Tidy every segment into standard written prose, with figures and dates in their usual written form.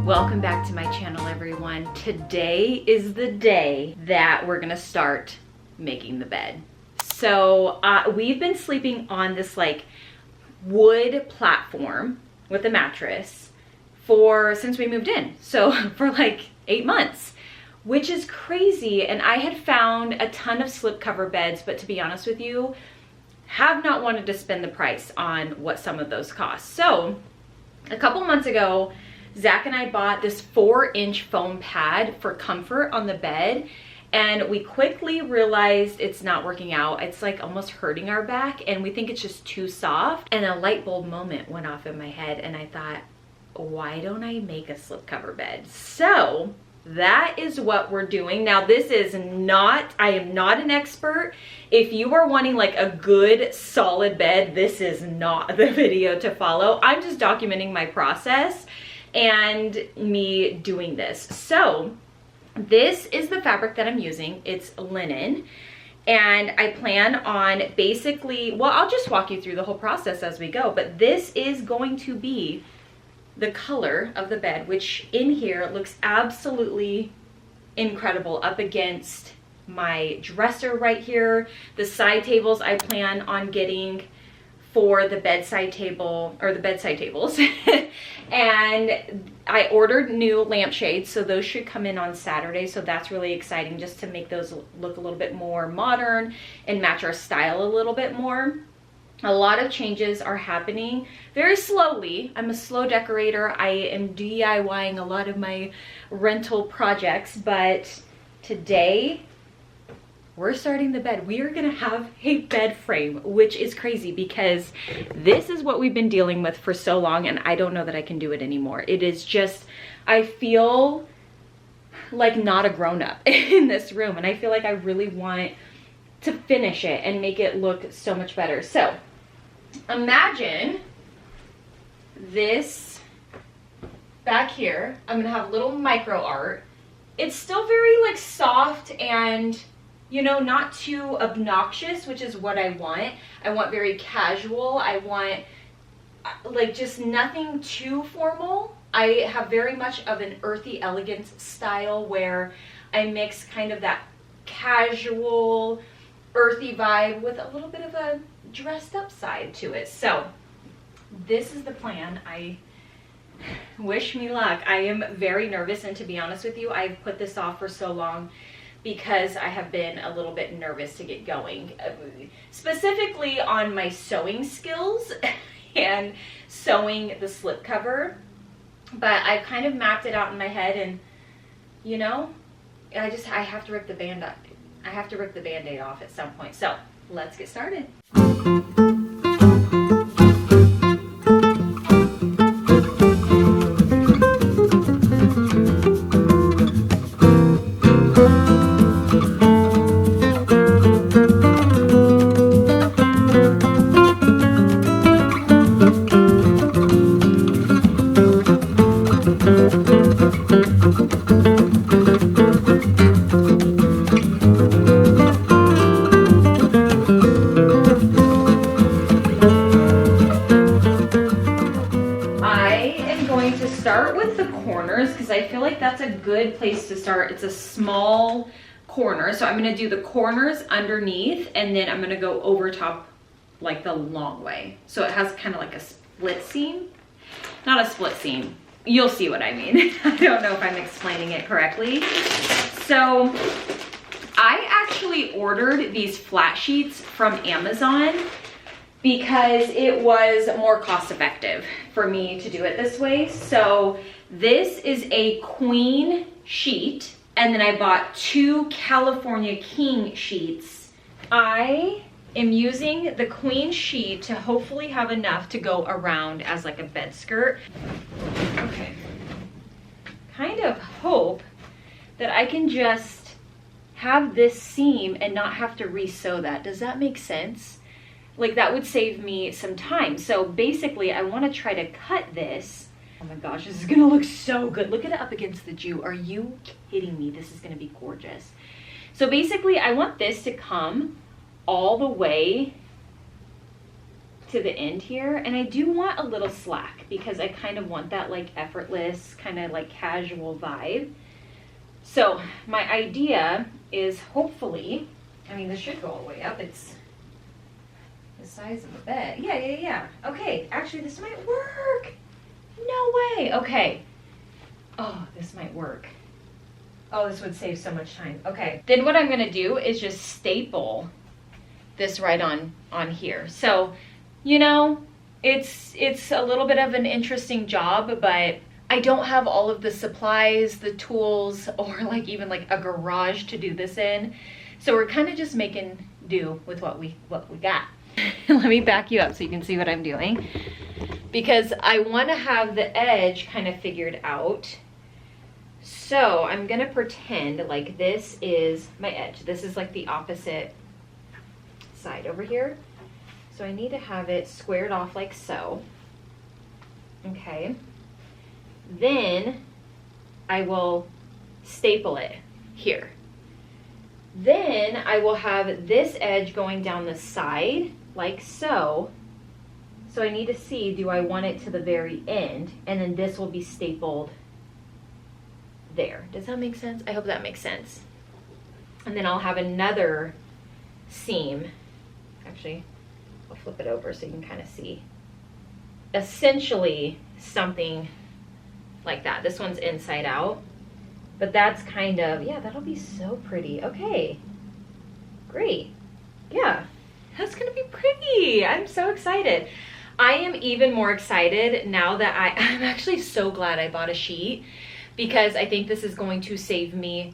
Welcome back to my channel, everyone. Today is the day that we're gonna start making the bed. So we've been sleeping on this like wood platform with a mattress since we moved in. So for like 8 months, which is crazy. And I had found a ton of slipcover beds, but to be honest with you, have not wanted to spend the price on what some of those cost. So a couple months ago, Zach and I bought this 4-inch foam pad for comfort on the bed, and we quickly realized it's not working out. It's like almost hurting our back, and we think it's just too soft. And a light bulb moment went off in my head, and I thought, why don't I make a slipcover bed? So that is what we're doing. Now, this is not, I am not an expert. If you are wanting like a good solid bed, this is not the video to follow. I'm just documenting my process and me doing this. So this is the fabric that I'm using. It's linen, and I plan on basically, well, I'll just walk you through the whole process as we go, but this is going to be the color of the bed, which in here looks absolutely incredible up against my dresser right here. The side tables I plan on getting for the bedside table, or the bedside tables. And I ordered new lampshades, so those should come in on Saturday. So that's really exciting, just to make those look a little bit more modern and match our style a little bit more. A lot of changes are happening very slowly. I'm a slow decorator. I am DIYing a lot of my rental projects, but today we're starting the bed. We are gonna have a bed frame, which is crazy because this is what we've been dealing with for so long, and I don't know that I can do it anymore. It is just, I feel like not a grown-up in this room, and I feel like I really want to finish it and make it look so much better. So imagine this back here. I'm gonna have little micro art. It's still very like soft and, you know, not too obnoxious, which is what I want. I want very casual. I want like just nothing too formal. I have very much of an earthy elegance style where I mix kind of that casual, earthy vibe with a little bit of a dressed up side to it. So this is the plan. I wish me luck. I am very nervous, and to be honest with you, I've put this off for so long because I have been a little bit nervous to get going, specifically on my sewing skills and sewing the slipcover. But I've kind of mapped it out in my head, and you know, I have to rip the Band-Aid. I have to rip the Band-Aid off at some point. So let's get started. Start with the corners because I feel like that's a good place to start. It's a small corner, so I'm going to do the corners underneath, and then I'm going to go over top like the long way, so it has kind of like a split seam. Not a split seam, you'll see what I mean. I don't know if I'm explaining it correctly. So I actually ordered these flat sheets from Amazon because it was more cost effective for me to do it this way. So this is a queen sheet, and then I bought 2 California king sheets. I am using the queen sheet to hopefully have enough to go around as like a bed skirt. Okay. Kind of hope that I can just have this seam and not have to re-sew that. Does that make sense? Like that would save me some time. So basically I want to try to cut this. Oh my gosh, this is gonna look so good. Look at it up against the Jew. Are you kidding me? This is gonna be gorgeous. So basically I want this to come all the way to the end here, and I do want a little slack because I kind of want that like effortless kind of like casual vibe. So my idea is, hopefully, I mean this should go all the way up, it's the size of the bed. Yeah. Okay, actually this might work. No way. Okay. Oh, this might work. Oh, this would save so much time. Okay, then what I'm gonna do is just staple this right on here. So, you know, it's a little bit of an interesting job, but I don't have all of the supplies, the tools, or like even like a garage to do this in. So we're kind of just making do with what we got. Let me back you up so you can see what I'm doing, because I want to have the edge kind of figured out. So I'm gonna pretend like this is my edge. This is like the opposite side over here. So I need to have it squared off like so. Okay. Then I will staple it here. Then I will have this edge going down the side like so. So I need to see, do I want it to the very end? And then this will be stapled there. Does that make sense? I hope that makes sense. And then I'll have another seam. Actually, I'll flip it over so you can kind of see. Essentially something like that. This one's inside out, but that's kind of, yeah, that'll be so pretty. Okay, great. Yeah, that's gonna be pretty. I'm so excited. I am even more excited now that I'm actually so glad I bought a sheet, because I think this is going to save me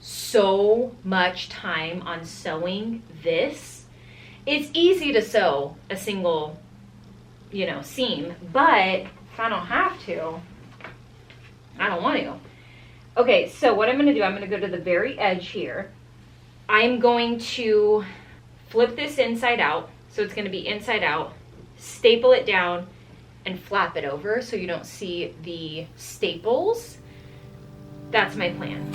so much time on sewing this. It's easy to sew a single, you know, seam, but if I don't have to, I don't want to. Okay, so what I'm going to do, I'm going to go to the very edge here. I'm going to flip this inside out, so it's going to be inside out, staple it down, and flap it over so you don't see the staples. That's my plan.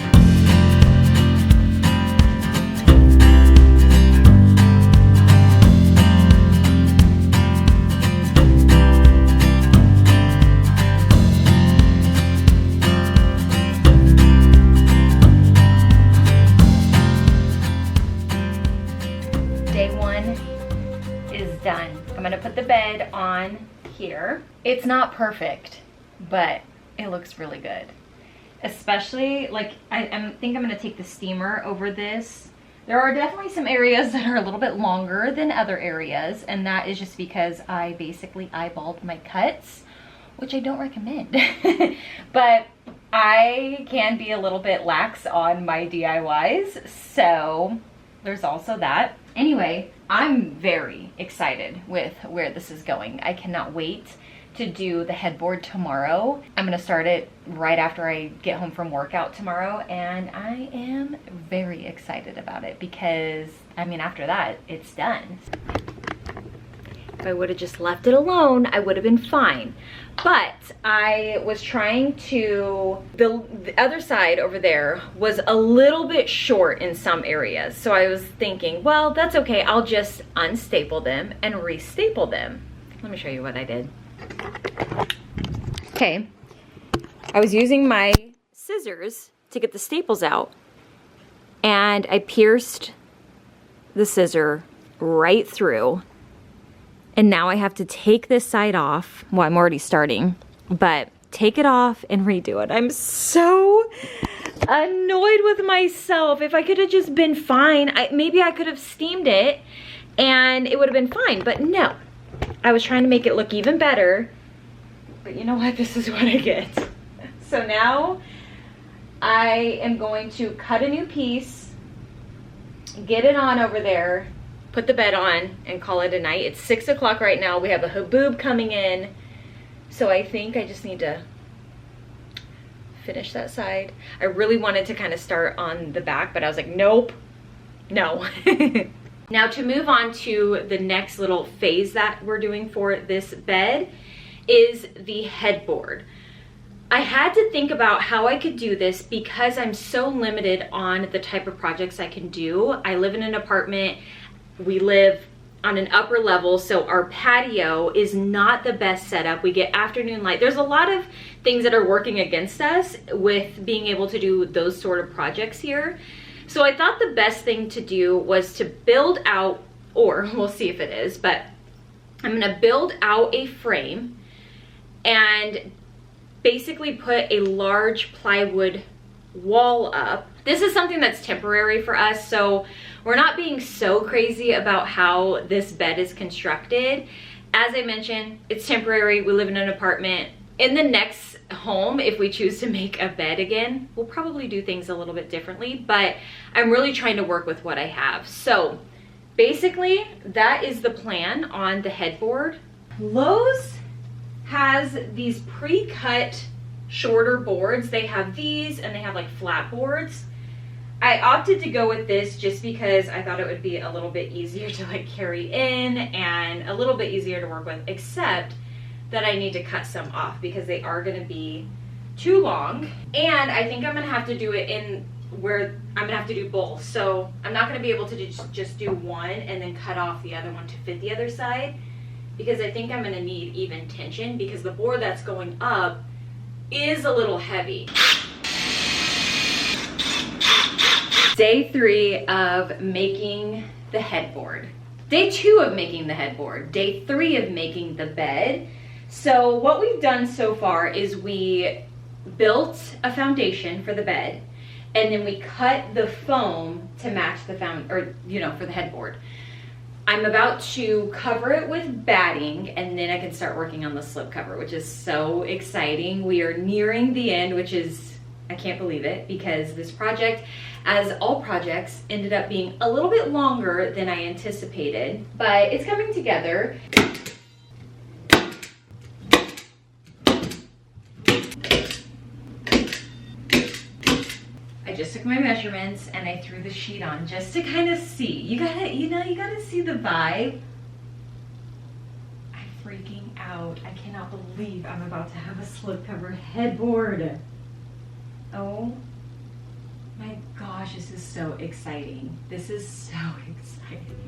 Day one is done. I'm gonna put the bed on here. It's not perfect, but it looks really good. Especially, like, I think I'm gonna take the steamer over this. There are definitely some areas that are a little bit longer than other areas, and that is just because I basically eyeballed my cuts, which I don't recommend. But I can be a little bit lax on my DIYs, so there's also that. Anyway, I'm very excited with where this is going. I cannot wait to do the headboard tomorrow. I'm gonna start it right after I get home from workout tomorrow, and I am very excited about it because, I mean, after that, it's done. If I would have just left it alone, I would have been fine. But I was trying to, the other side over there was a little bit short in some areas. So I was thinking, well, that's okay. I'll just unstaple them and restaple them. Let me show you what I did. Okay, I was using my scissors to get the staples out, and I pierced the scissor right through, and now I have to take this side off. Well, I'm already starting, but take it off and redo it. I'm so annoyed with myself. If I could have just been fine, maybe I could have steamed it and it would have been fine, but no. I was trying to make it look even better, but you know what? This is what I get. So now I am going to cut a new piece, get it on over there, put the bed on, and call it a night. It's 6 o'clock right now. We have a haboob coming in, so I think I just need to finish that side. I really wanted to kind of start on the back, but I was like, nope, no. Now to move on to the next little phase that we're doing for this bed is the headboard. I had to think about how I could do this because I'm so limited on the type of projects I can do. I live in an apartment. We live on an upper level, so our patio is not the best setup. We get afternoon light. There's a lot of things that are working against us with being able to do those sort of projects here. So I thought the best thing to do was to build out, or we'll see if it is, but I'm gonna build out a frame and basically put a large plywood wall up. This is something that's temporary for us, so we're not being so crazy about how this bed is constructed. As I mentioned, it's temporary. We live in an apartment. In the next home, if we choose to make a bed again, we'll probably do things a little bit differently, but I'm really trying to work with what I have. So basically, that is the plan on the headboard. Lowe's has these pre-cut shorter boards. They have these and they have like flat boards. I opted to go with this just because I thought it would be a little bit easier to like carry in and a little bit easier to work with, except that I need to cut some off because they are going to be too long. And I think I'm going to have to do it in where I'm going to have to do both. So I'm not going to be able to just do one and then cut off the other one to fit the other side, because I think I'm going to need even tension because the board that's going up is a little heavy. Day 3 of making the headboard. Day 2 of making the headboard. Day 3 of making the bed. So what we've done so far is we built a foundation for the bed, and then we cut the foam to match the for the headboard. I'm about to cover it with batting, and then I can start working on the slipcover, which is so exciting. We are nearing the end, which is, I can't believe it, because this project, as all projects, ended up being a little bit longer than I anticipated, but it's coming together. I just took my measurements and I threw the sheet on just to kind of see. You gotta see the vibe. I'm freaking out. I cannot believe I'm about to have a slipcover headboard. Oh my gosh, this is so exciting. This is so exciting.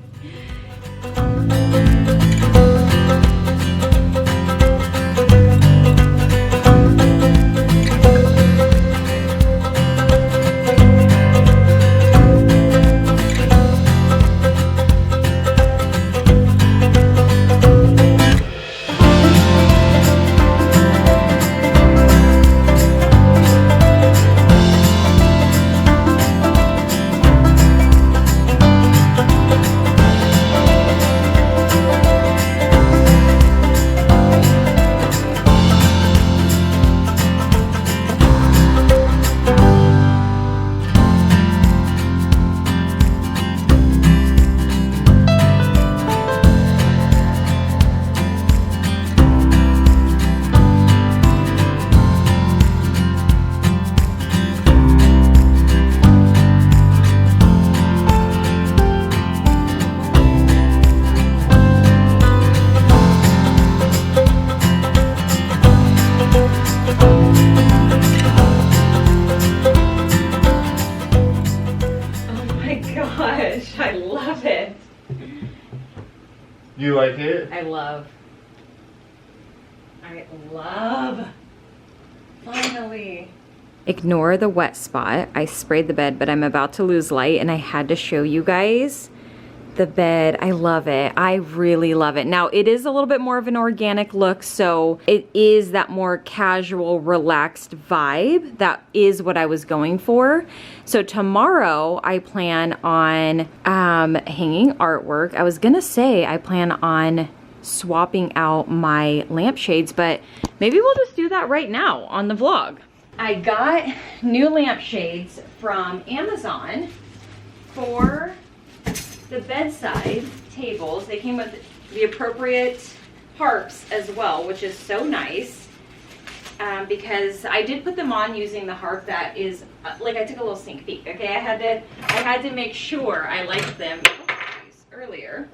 I love it. You like it? I love. Finally. Ignore the wet spot. I sprayed the bed, but I'm about to lose light and I had to show you guys the bed. I love it. I really love it. Now it is a little bit more of an organic look, so it is that more casual, relaxed vibe. That is what I was going for. So tomorrow I plan on hanging artwork. I was gonna say I plan on swapping out my lampshades, but maybe we'll just do that right now on the vlog. I got new lampshades from Amazon for the bedside tables. They came with the appropriate harps as well, which is so nice. because I did put them on using the harp that is, like I took a little sneak peek, okay? I had to make sure I liked them earlier.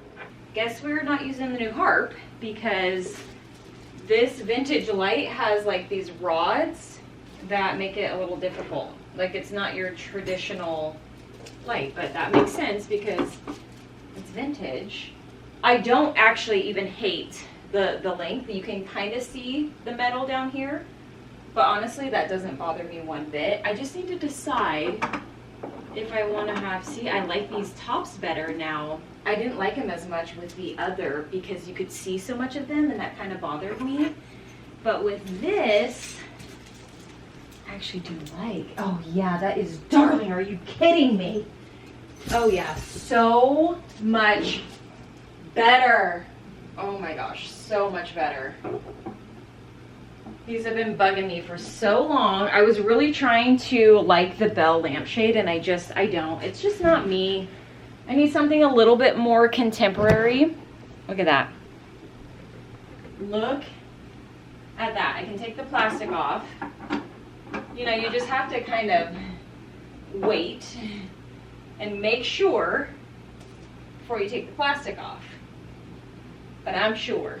Guess we're not using the new harp because this vintage light has like these rods that make it a little difficult. Like it's not your traditional light, but that makes sense because it's vintage. I don't actually even hate the length. You can kind of see the metal down here, but honestly that doesn't bother me one bit. I just need to decide if I want to have, see, I like these tops better now. I didn't like them as much with the other because you could see so much of them and that kind of bothered me. But with this, I actually do like, oh yeah, that is darling, are you kidding me? Oh yeah, so much better. Oh my gosh, so much better. These have been bugging me for so long. I was really trying to like the Bell lampshade and I don't. It's just not me. I need something a little bit more contemporary. Look at that. Look at that. I can take the plastic off. You know, you just have to kind of wait and make sure before you take the plastic off. But I'm sure.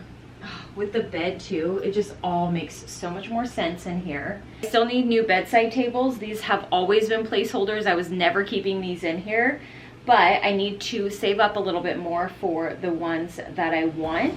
With the bed too, it just all makes so much more sense in here. I still need new bedside tables. These have always been placeholders. I was never keeping these in here, but I need to save up a little bit more for the ones that I want.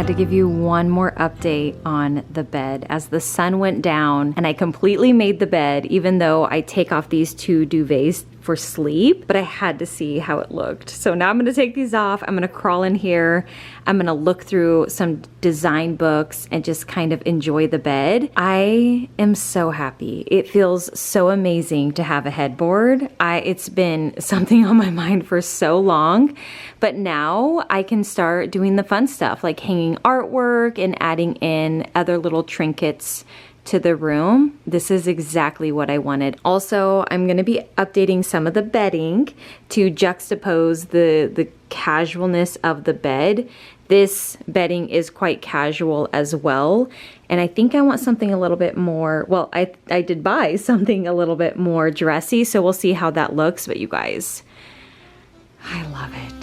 To give you one more update on the bed. As the sun went down and I completely made the bed, even though I take off these two duvets for sleep, but I had to see how it looked. So now I'm gonna take these off. I'm gonna crawl in here. I'm gonna look through some design books and just kind of enjoy the bed. I am so happy. It feels so amazing to have a headboard. It's been something on my mind for so long, but now I can start doing the fun stuff like hanging artwork and adding in other little trinkets to the room. This is exactly what I wanted. Also, I'm going to be updating some of the bedding to juxtapose the casualness of the bed. This bedding is quite casual as well, and I think I want something a little bit more, well, I did buy something a little bit more dressy, so we'll see how that looks, but you guys, I love it.